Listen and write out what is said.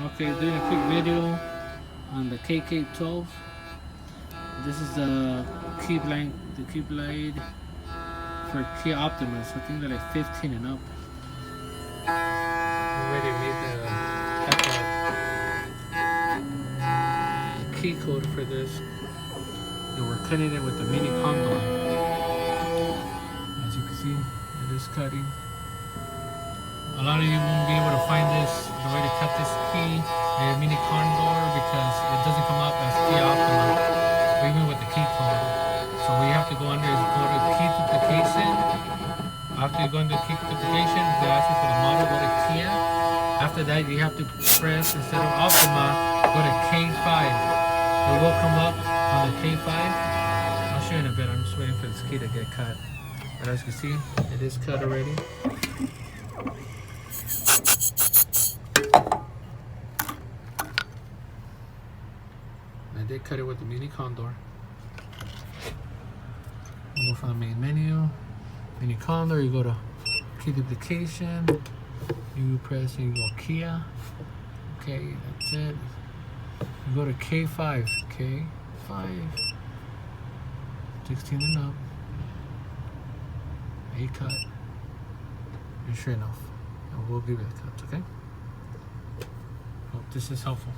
Okay, doing a quick video on the KK12. This is the key blind for Kia Optima. So I think they're like 15 and up. Already made the key code for this. And we're cutting it with the MINI-CONDOR. As you can see, it is cutting. A lot of you won't be able to find the way to cut this key, the MINI-CONDOR, because it doesn't come up as Kia Optima, even with the key code. So we have to go under, go to key duplication. After you go into key duplication, they ask you for the model, go to Kia. After that, you have to press, instead of Optima, go to K5. It will come up on the K5. I'll show you in a bit. I'm just waiting for this key to get cut. But as you can see, it is cut already. I did cut it with the MINI-CONDOR. We'll go from the main menu, MINI-CONDOR, you go to key duplication, you press and you go Kia. Okay, that's it. You go to K5, K5, 16 and up, a cut, and sure enough, and we'll give it a cut, okay? Hope this is helpful.